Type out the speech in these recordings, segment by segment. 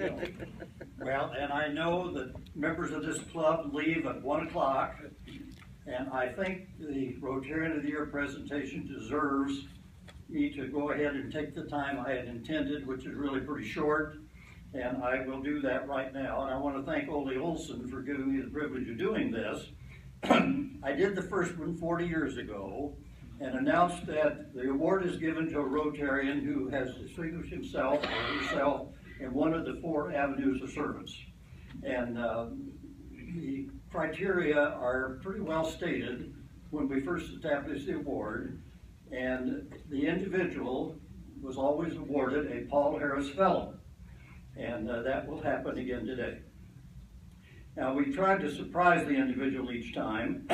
will. Well, and I know that members of this club leave at 1 o'clock, and I think the Rotarian of the Year presentation deserves me to go ahead and take the time I had intended, which is really pretty short, and I will do that right now. And I want to thank Ole Olson for giving me the privilege of doing this. I did the first one 40 years ago and announced that the award is given to a Rotarian who has distinguished himself or herself in one of the 4 avenues of service. And the criteria are pretty well stated when we first established the award, and the individual was always awarded a Paul Harris Fellow, and that will happen again today. Now, we tried to surprise the individual each time,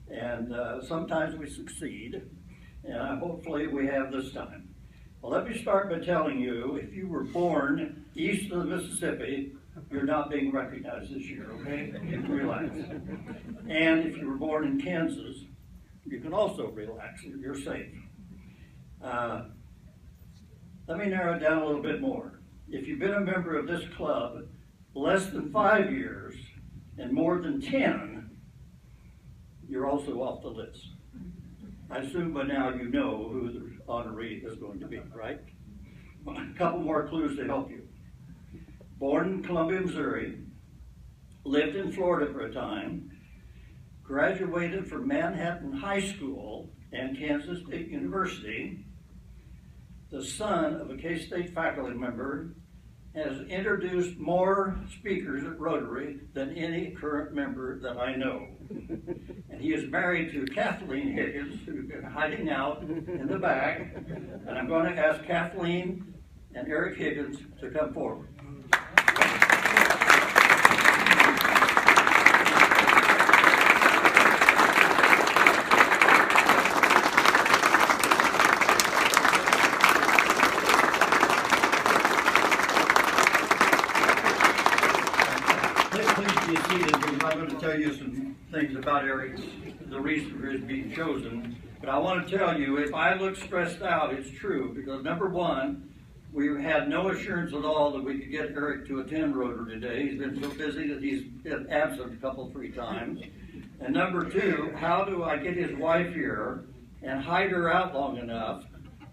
and sometimes we succeed, and hopefully we have this time. Well, let me start by telling you, if you were born east of the Mississippi, you're not being recognized this year, okay? Relax. And if you were born in Kansas, you can also relax, you're safe. Let me narrow it down a little bit more. If you've been a member of this club less than 5 years and more than 10, you're also off the list. I assume by now you know who the honoree is going to be, right? A couple more clues to help you. Born in Columbia, Missouri, lived in Florida for a time, graduated from Manhattan High School and Kansas State University, the son of a K-State faculty member, has introduced more speakers at Rotary than any current member that I know. And he is married to Kathleen Higgins, who's been hiding out in the back. And I'm going to ask Kathleen and Eric Higgins to come forward. I'm going to tell you some things about Eric, the reason for his being chosen. But I want to tell you, if I look stressed out, it's true. Because number one, we had no assurance at all that we could get Eric to attend Rotary today. He's been so busy that he's been absent a couple, 3 times. And number two, how do I get his wife here and hide her out long enough?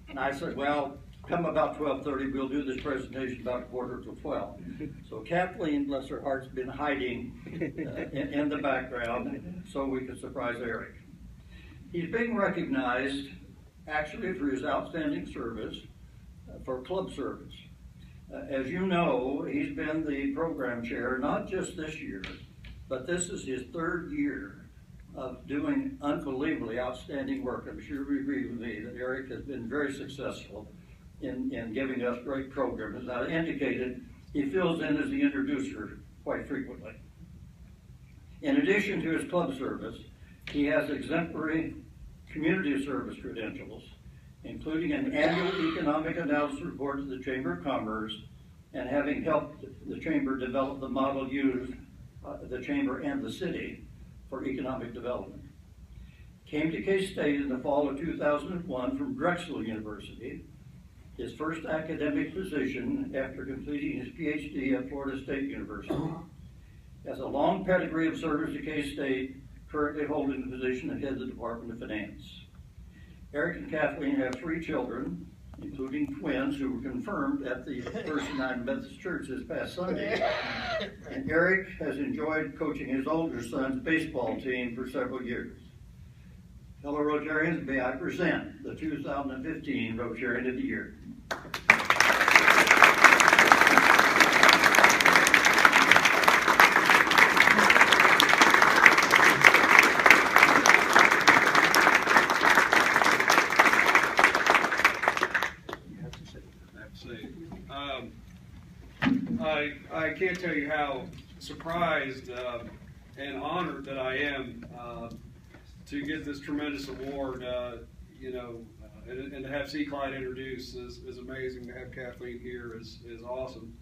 And I said, well, come about 12:30, we'll do this presentation about 11:45. So Kathleen, bless her heart, has been hiding in the background so we could surprise Eric. He's being recognized actually for his outstanding service, for club service. As you know, he's been the program chair, not just this year, but this is his 3rd year of doing unbelievably outstanding work. I'm sure you agree with me that Eric has been very successful in giving us great programs. As I indicated, he fills in as the introducer quite frequently. In addition to his club service, he has exemplary community service credentials, including an annual economic analysis report to the Chamber of Commerce, and having helped the Chamber develop the model used, the Chamber and the city, for economic development. Came to K-State in the fall of 2001 from Drexel University, his first academic position after completing his PhD at Florida State University. Has a long pedigree of service to K-State, currently holding the position of head of the Department of Finance. Eric and Kathleen have 3 children, including twins who were confirmed at the First United Methodist Church this past Sunday. And Eric has enjoyed coaching his older son's baseball team for several years. Fellow Rotarians, may I present the 2015 Rotarian of the Year. I can't tell you how surprised and honored that I am to get this tremendous award, and to have C. Clyde introduced is amazing. To have Kathleen here is awesome.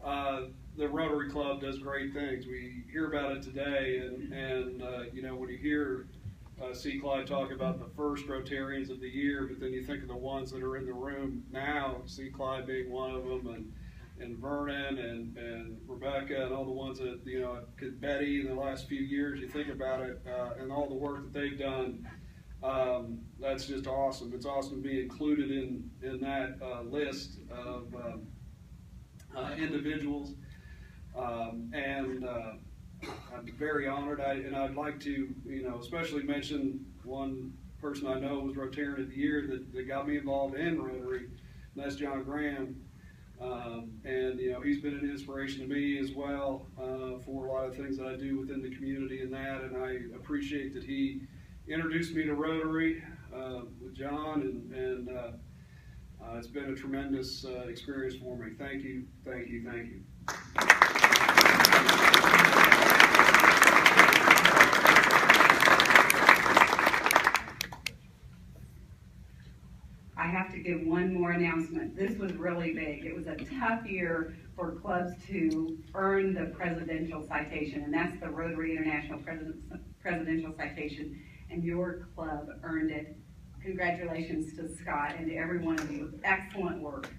The Rotary Club does great things. We hear about it today, and when you hear C. Clyde talk about the first Rotarians of the year, but then you think of the ones that are in the room now, C. Clyde being one of them, and and Vernon and Rebecca and all the ones that, you know, Betty in the last few years, you think about it, and all the work that they've done. That's just awesome. It's awesome to be included in that list of individuals, and I'm very honored. I'd like to, you know, especially mention one person I know was Rotarian of the Year that got me involved in Rotary, and that's John Graham. And you know, he's been an inspiration to me as well for a lot of things that I do within the community and that, and I appreciate that he introduced me to Rotary with John, and it's been a tremendous experience for me. Thank you, thank you, thank you. I have to give one more announcement. This was really big. It was a tough year for clubs to earn the presidential citation, and that's the Rotary International Presidential Citation, and your club earned it. Congratulations to Scott and to every one of you. Excellent work.